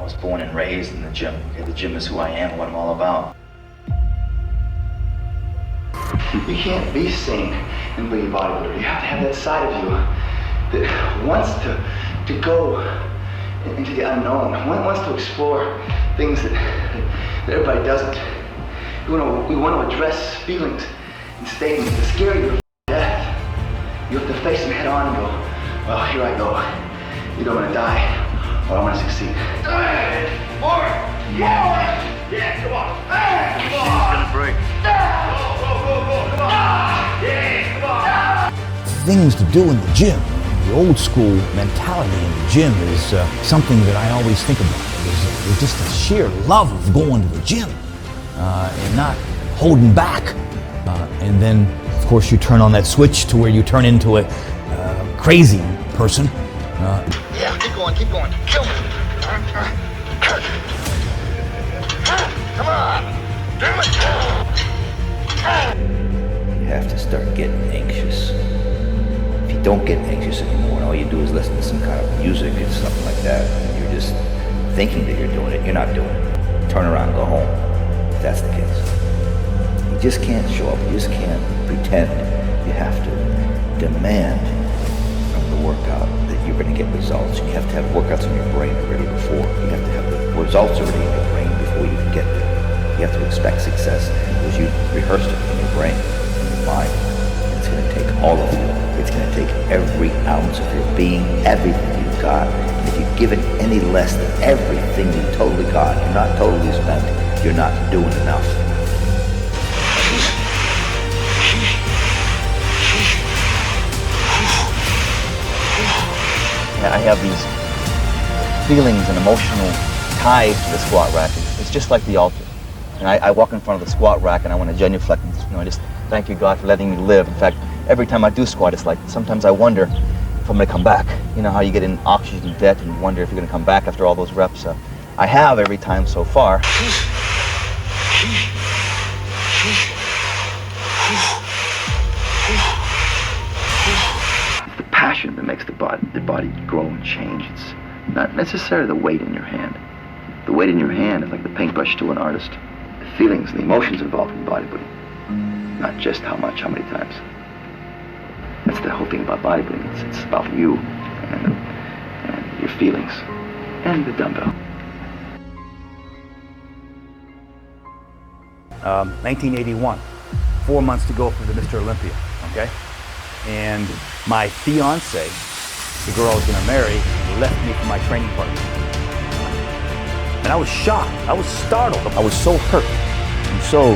was born and raised in the gym. Okay, the gym is who I am and what I'm all about. You can't be sane and be a bodybuilder. You have to have that side of you that wants to go into the unknown, wants to explore things that everybody doesn't. We want to address feelings and statements that scare you to death. You have to face them head on and go, well, here I go. Either I'm going to die or I'm going to succeed. More! Yeah, come on! Come on! She's going to break. Go, come on! Yeah, come on! Things to do in the gym. The old school mentality in the gym is something that I always think about. There's just a sheer love of going to the gym and not holding back. And then, of course, you turn on that switch to where you turn into a crazy person. Yeah, keep going. Kill me. Come on. Do it. You have to start getting anxious. If you don't get anxious anymore and all you do is listen to some kind of music and something like that, and you're just thinking that you're doing it, you're not doing it. Turn around and go home, if that's the case. You just can't show up, you just can't pretend. You have to demand from the workout that you're going to get results. You have to have workouts in your brain already before. You have to have the results already in your brain before you can get there. You have to expect success because you rehearsed it in your brain, in your mind. And it's going to take all of you. It's going to take every ounce of your being, everything you've got. And if you give it any less than everything you totally got, you're not totally spent, you're not doing enough. I have these feelings and emotional ties to the squat rack. It's just like the altar. And I walk in front of the squat rack and I want to genuflect and I just thank you, God, for letting me live. In fact, every time I do squat, it's like sometimes I wonder if I'm going to come back. You know how you get in oxygen debt and wonder if you're going to come back after all those reps. I have every time so far. Passion that makes the body grow and change. It's not necessarily the weight in your hand. The weight in your hand is like the paintbrush to an artist. The feelings and the emotions involved in bodybuilding, not just how much, how many times. That's the whole thing about bodybuilding. It's about you and your feelings and the dumbbell. 1981, 4 months to go for the Mr. Olympia, okay? And my fiance, the girl I was gonna marry, left me for my training partner. And I was shocked, I was startled. I was so hurt and so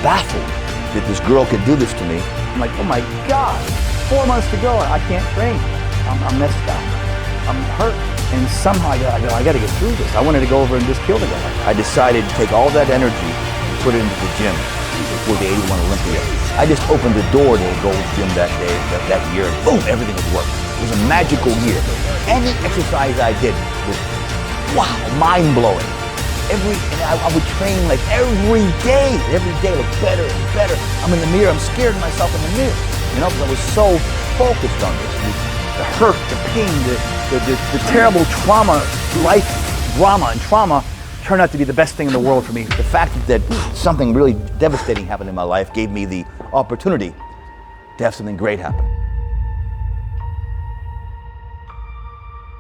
baffled that this girl could do this to me. I'm like, oh my God, 4 months to go, I can't train. I'm messed up, I'm hurt. And somehow I gotta get through this. I wanted to go over and just kill the guy. I decided to take all that energy and put it into the gym for the 81 Olympia. I just opened the door to the Gold's Gym that day, that year, and boom, everything was working. It was a magical year. Any exercise I did was, wow, mind-blowing. I would train like every day looked better and better. I'm in the mirror, I'm scared of myself in the mirror, you know, because I was so focused on this. The hurt, the pain, the terrible trauma, life drama and trauma turned out to be the best thing in the world for me. The fact that something really devastating happened in my life gave me the opportunity to have something great happen.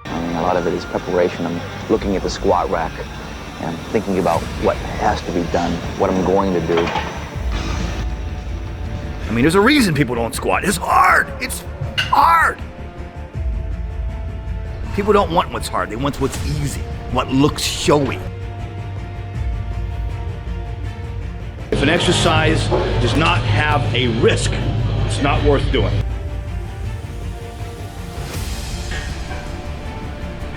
A lot of it is preparation. I'm looking at the squat rack and thinking about what has to be done, what I'm going to do. I mean, there's a reason people don't squat. It's hard. It's hard. People don't want what's hard. They want what's easy, what looks showy. If an exercise does not have a risk, it's not worth doing.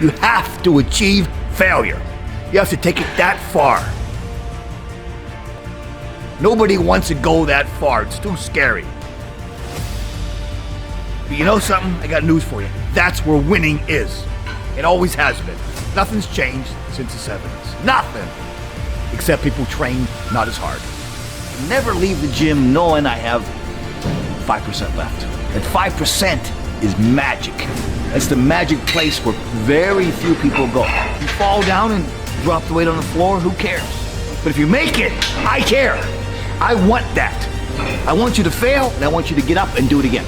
You have to achieve failure. You have to take it that far. Nobody wants to go that far. It's too scary. But you know something? I got news for you. That's where winning is. It always has been. Nothing's changed since the 70s. Nothing. Except people train not as hard. Never leave the gym knowing I have 5% left. And 5% is magic. It's the magic place where very few people go. You fall down and drop the weight on the floor, who cares? But if you make it, I care. I want that. I want you to fail, and I want you to get up and do it again.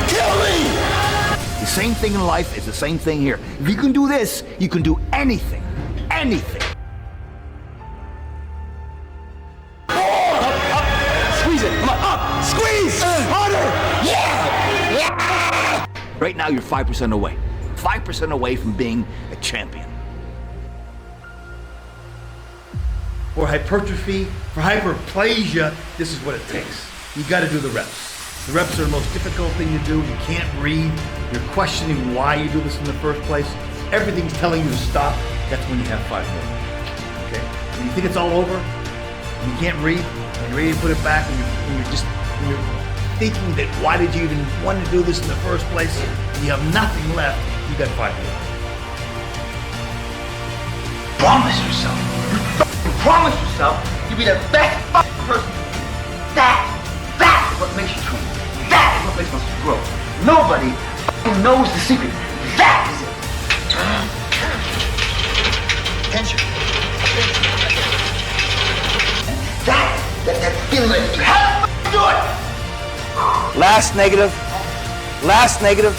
Kill me! The same thing in life is the same thing here. If you can do this, you can do anything. Anything. Squeeze it. Come on. Up. Squeeze. Harder. Yeah. Right now, you're 5% away. 5% away from being a champion. For hypertrophy, for hyperplasia, this is what it takes. You got to do the reps. The reps are the most difficult thing to do. You can't breathe. You're questioning why you do this in the first place. Everything's telling you to stop. That's when you have 5 more. Okay? When you think it's all over, and you can't breathe, and you're ready to put it back, and you're thinking that why did you even want to do this in the first place, and you have nothing left, you got 5 more. Promise yourself. Promise yourself you'll be the best person. That's what makes you train. That is what makes us grow. Nobody knows the secret. That is it. Tension. That feeling that you have to do it. Last negative. Last negative.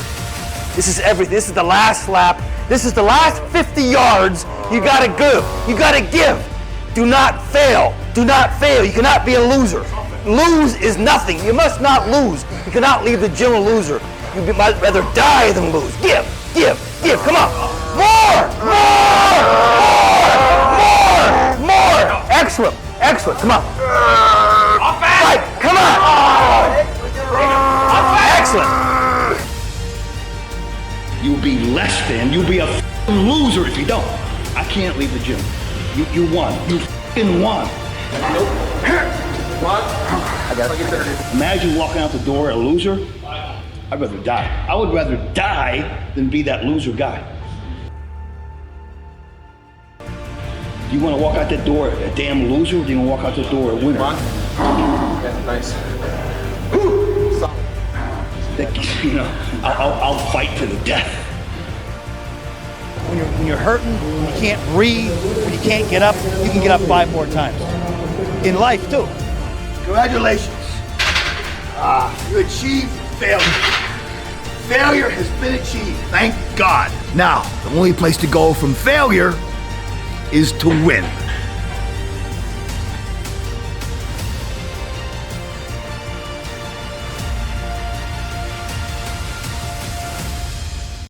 This is everything. This is the last lap. This is the last 50 yards. You gotta give. You gotta give. Do not fail. Do not fail. You cannot be a loser. Lose is nothing. You must not lose. You cannot leave the gym a loser. You might rather die than lose. Give, give, give. Come on. More, more, more, more, more. Excellent, excellent. Come on. Fight. Come on. Excellent. You'll be less than. You'll be a loser if you don't. I can't leave the gym. You won. You f***ing won. Nope. What? I got it. Imagine walking out the door a loser. I'd rather die. I would rather die than be that loser guy. Do you want to walk out that door a damn loser, or do you want to walk out the door a winner? Yeah, nice. You know, I'll fight to the death. When you're hurting, when you can't breathe, when you can't get up, you can get up 5 more times. In life, too. Congratulations. You achieved failure. Failure has been achieved, thank God. Now, the only place to go from failure is to win.